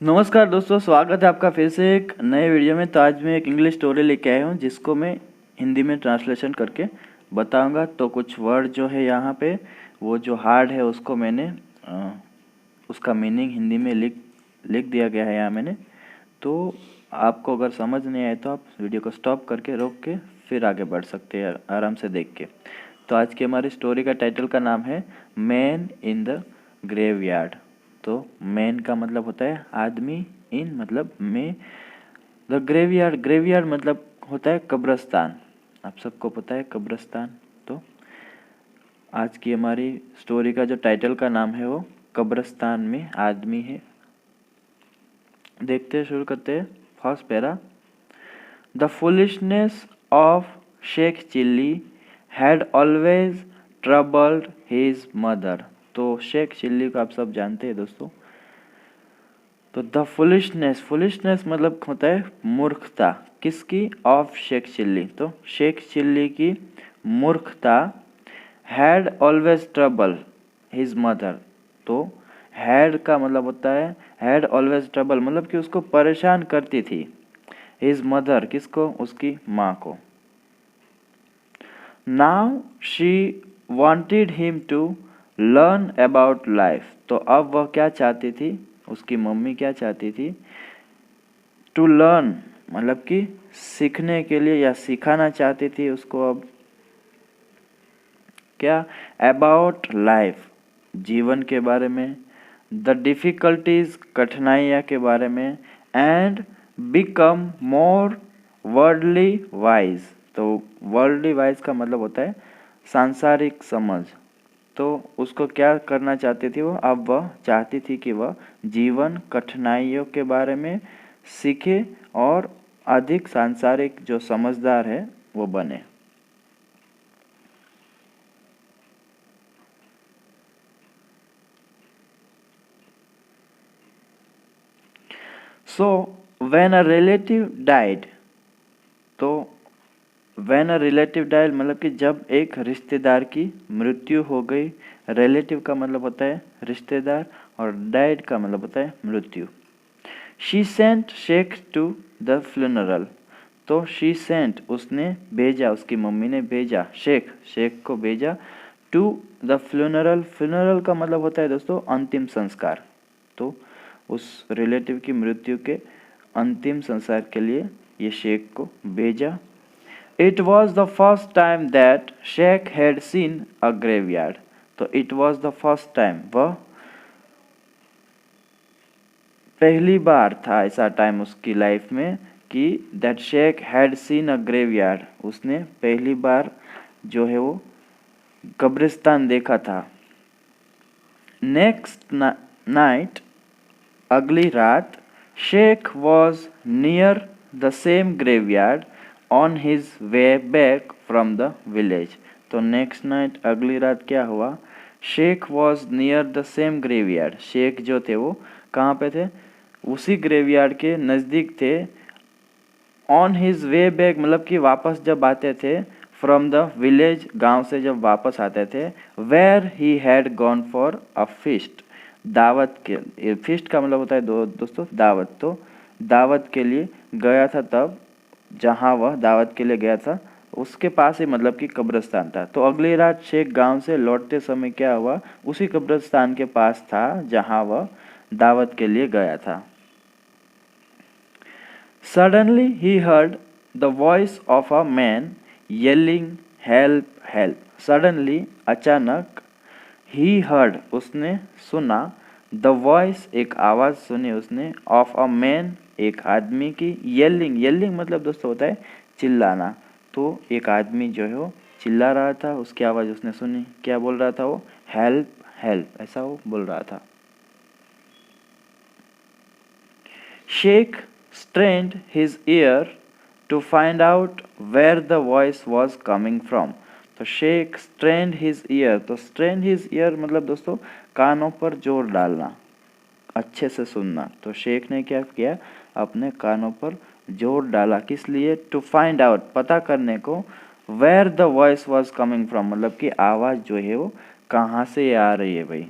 नमस्कार दोस्तों, स्वागत है आपका फिर से एक नए वीडियो में। तो आज मैं एक इंग्लिश स्टोरी लेके आया हूँ जिसको मैं हिंदी में ट्रांसलेशन करके बताऊंगा। तो कुछ वर्ड जो है यहाँ पे वो जो हार्ड है उसको मैंने उसका मीनिंग हिंदी में लिख दिया गया है यहाँ मैंने। तो आपको अगर समझ नहीं आए तो आप वीडियो को स्टॉप करके रोक के फिर आगे बढ़ सकते हैं आराम से देख के। तो आज की हमारी स्टोरी का टाइटल का नाम है मैन इन द ग्रेवयार्ड। तो मैन का मतलब होता है आदमी, इन मतलब में, द ग्रेवयार्ड, ग्रेवयार्ड मतलब होता है कब्रिस्तान। आप सबको पता है कब्रिस्तान। तो आज की हमारी स्टोरी का जो टाइटल का नाम है वो कब्रिस्तान में आदमी है। देखते हैं, शुरू करते हैं। First para. The foolishness of Sheikh Chilli had always troubled his mother. तो शेख चिल्ली को आप सब जानते हैं दोस्तों। तो द फुलिशनेस, फुलिशनेस मतलब होता है मूर्खता। किसकी? ऑफ शेख चिल्ली। तो शेख चिल्ली की मूर्खता had always trouble his mother. तो हैड का मतलब होता है, हैड ऑलवेज ट्रबल मतलब कि उसको परेशान करती थी। हिज मदर किसको? उसकी माँ को। Now she wanted him to learn about life. तो अब वह क्या चाहती थी? उसकी मम्मी क्या चाहती थी? टू लर्न मतलब कि सीखने के लिए या सिखाना चाहती थी उसको। अब क्या? अबाउट लाइफ, जीवन के बारे में, द डिफ़िकल्टीज कठिनाइयाँ के बारे में, and become more worldly wise. तो वर्ल्डली वाइज का मतलब होता है सांसारिक समझ। तो उसको क्या करना चाहती थी वो? अब वह चाहती थी कि वह जीवन कठिनाइयों के बारे में सीखे और अधिक सांसारिक जो समझदार है वो बने। So when a relative died. तो व्हेन अ रिलेटिव डाइड मतलब कि जब एक रिश्तेदार की मृत्यु हो गई। रिलेटिव का मतलब होता है रिश्तेदार और डाइड का मतलब होता है मृत्यु। She sent Sheikh to the funeral. तो शी सेंट उसने भेजा, उसकी मम्मी ने भेजा, शेख, शेख को भेजा टू द फ्यूनरल। फ्यूनरल का मतलब होता है दोस्तों अंतिम संस्कार। तो उस रिलेटिव की मृत्यु के अंतिम संस्कार के लिए ये शेख को भेजा। It was the first time that Sheikh had seen a graveyard. तो it was the first time, वह पहली बार था ऐसा टाइम उसकी लाइफ में कि that Sheikh had seen a graveyard, उसने पहली बार जो है वो कब्रिस्तान देखा था। नेक्स्ट नाइट, अगली रात, Sheikh was near the same graveyard on his way back from the village. तो नेक्स्ट नाइट, अगली रात क्या हुआ? Sheikh was near the same graveyard, Sheikh जो थे वो कहाँ पे थे? उसी ग्रेवयार्ड के नज़दीक थे। ऑन हिज वे बैक मतलब कि वापस जब आते थे, फ्रॉम द विलेज, गांव से जब वापस आते थे, where he had gone for a feast, दावत के, फीस्ट का मतलब होता है दोस्तों दावत। तो दावत के लिए गया था, तब जहाँ वह दावत के लिए गया था उसके पास ही मतलब कि कब्रिस्तान था। तो अगली रात शेख गांव से लौटते समय क्या हुआ? उसी कब्रिस्तान के पास था जहाँ वह दावत के लिए गया था। Suddenly he heard the voice of a man yelling help help. Suddenly अचानक, he heard उसने सुना, the voice एक आवाज़ सुनी उसने, of a man एक आदमी की, yelling, yelling मतलब दोस्तों होता है चिल्लाना। तो एक आदमी जो है वो चिल्ला रहा था, उसकी आवाज़ उसने सुनी। क्या बोल रहा था वो? हेल्प हेल्प, ऐसा वो बोल रहा था। Sheikh strained his ear to find out where the voice was coming from. तो शेख strained his ear, तो strained his ear मतलब दोस्तों कानों पर जोर डालना, अच्छे से सुनना। तो शेख ने क्या किया? अपने कानों पर जोर डाला। किस लिए? टू फाइंड आउट, पता करने को, where the voice was coming from मतलब कि आवाज़ जो है वो कहाँ से आ रही है भाई।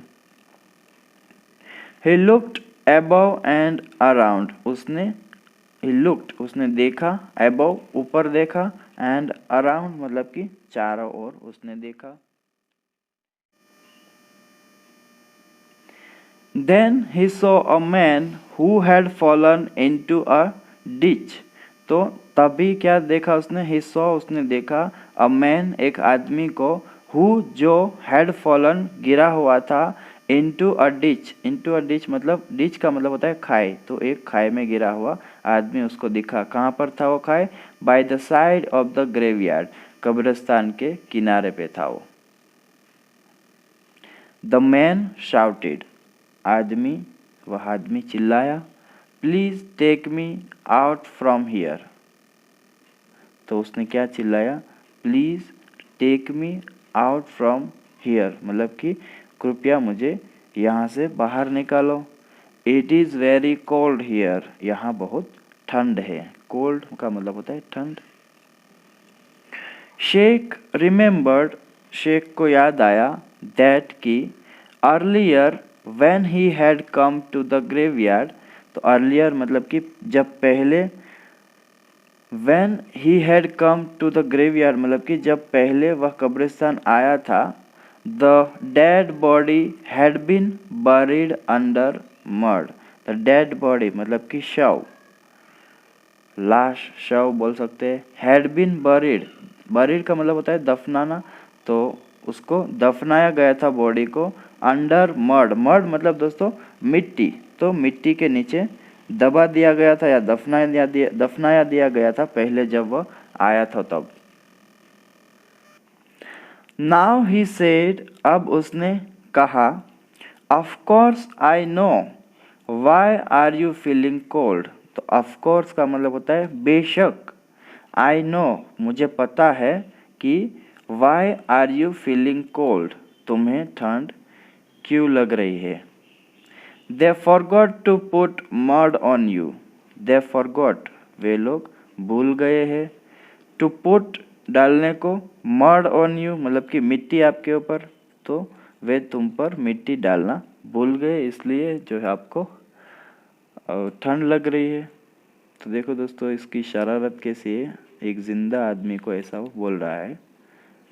He looked above and around, उसने he looked, उसने देखा, above ऊपर देखा, and around मतलब कि चारों ओर उसने देखा। Then he saw a man who had fallen into a ditch, तो तभी क्या देखा उसने, he saw उसने देखा, a man एक आदमी को, who जो had fallen गिरा हुआ था, into a ditch मतलब ditch का मतलब होता है खाई, तो एक खाई में गिरा हुआ आदमी उसको दिखा। कहाँ पर था वो खाई? by the side of the graveyard, कब्रिस्तान के किनारे पे था वो। the man shouted, वह आदमी चिल्लाया, please take me out from here, तो उसने क्या चिल्लाया? Please take me out from here मतलब कि कृपया मुझे यहाँ से बाहर निकालो। It is very cold here, यहाँ बहुत ठंड है। कोल्ड का मतलब होता है ठंड। शेख रिमेम्बर्ड, शेख को याद आया, दैट कि earlier when he had come to the graveyard, तो अर्लियर मतलब कि जब पहले, when he had come to the graveyard मतलब कि जब पहले वह कब्रिस्तान आया था, the dead body had been buried under mud, the dead body मतलब कि शव, लाश शव बोल सकते हैं। हैड बीन बरीड, बरीड का मतलब होता है दफनाना, तो उसको दफनाया गया था बॉडी को, अंडर मड, मड मतलब दोस्तों मिट्टी, तो मिट्टी के नीचे दबा दिया गया था या दफनाया दिया गया था पहले जब वह आया था तब। नाउ ही सेड, अब उसने कहा, of course I know, why are you feeling cold, तो ऑफ कोर्स का मतलब होता है बेशक, आई नो मुझे पता है कि, why are you feeling cold तुम्हें ठंड क्यों लग रही है। They forgot to put mud on you, they forgot वे लोग भूल गए हैं, टू पुट डालने को, मड ऑन यू मतलब कि मिट्टी आपके ऊपर, तो वे तुम पर मिट्टी डालना भूल गए, इसलिए जो है आपको ठंड लग रही है। तो देखो दोस्तों इसकी शरारत कैसी है, एक जिंदा आदमी को ऐसा वो बोल रहा है,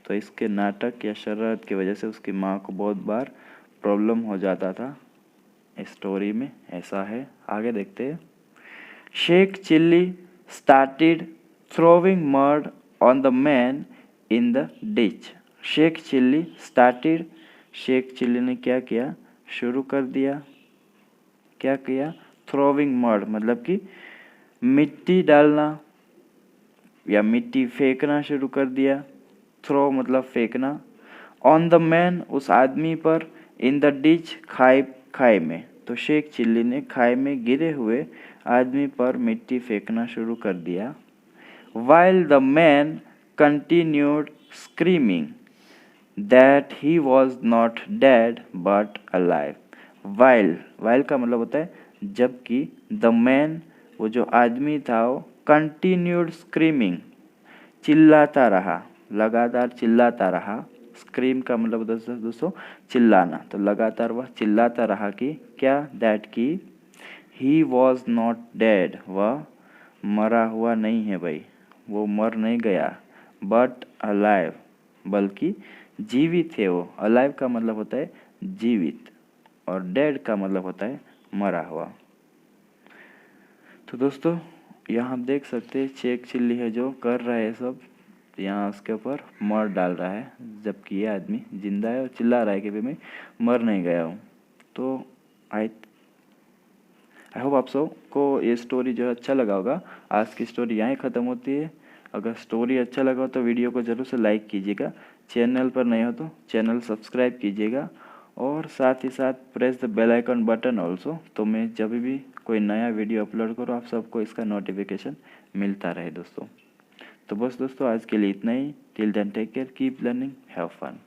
तो इसके नाटक या शरारत की वजह से उसकी माँ को बहुत बार प्रॉब्लम हो जाता था। स्टोरी में ऐसा है, आगे देखते हैं। Sheikh Chilli started throwing mud on the man in the ditch, Sheikh Chilli started, Sheikh Chilli ने क्या किया? शुरू कर दिया, क्या किया? throwing mud मतलब कि मिट्टी डालना या मिट्टी फेंकना शुरू कर दिया, थ्रो मतलब फेंकना, ऑन द मैन उस आदमी पर, इन द डिच खाई में, तो शेख चिल्ली ने खाई में गिरे हुए आदमी पर मिट्टी फेंकना शुरू कर दिया। While the man continued screaming that he was not dead but alive, while का मतलब होता है जबकि, द मैन वो जो आदमी था वो कंटिन्यूड स्क्रीमिंग चिल्लाता रहा, लगातार चिल्लाता रहा, स्क्रीम का मतलब दोस्तों चिल्लाना, तो लगातार वह चिल्लाता रहा कि क्या? दैट कि ही वॉज नॉट डेड, वह मरा हुआ नहीं है भाई, वो मर नहीं गया, बट अलाइव बल्कि जीवित है वो। अलाइव का मतलब होता है जीवित और डेड का मतलब होता है मरा हुआ। तो दोस्तों यहाँ आप देख सकते हैं शेख चिल्ली है जो कर रहा है सब, यहाँ उसके ऊपर मर डाल रहा है, जबकि ये आदमी जिंदा है और चिल्ला रहा है कि भाई मैं मर नहीं गया हूँ। तो आई होप आप सबको ये स्टोरी जो है अच्छा लगा होगा। आज की स्टोरी यहाँ ही ख़त्म होती है। अगर स्टोरी अच्छा लगा हो तो वीडियो को ज़रूर से लाइक कीजिएगा, चैनल पर नए हो तो चैनल सब्सक्राइब कीजिएगा और साथ ही साथ press the bell icon button also, तो मैं जब भी कोई नया वीडियो अपलोड करूँ आप सबको इसका नोटिफिकेशन मिलता रहे दोस्तों। तो बस दोस्तों आज के लिए इतना ही। Till then take care, keep learning, have fun.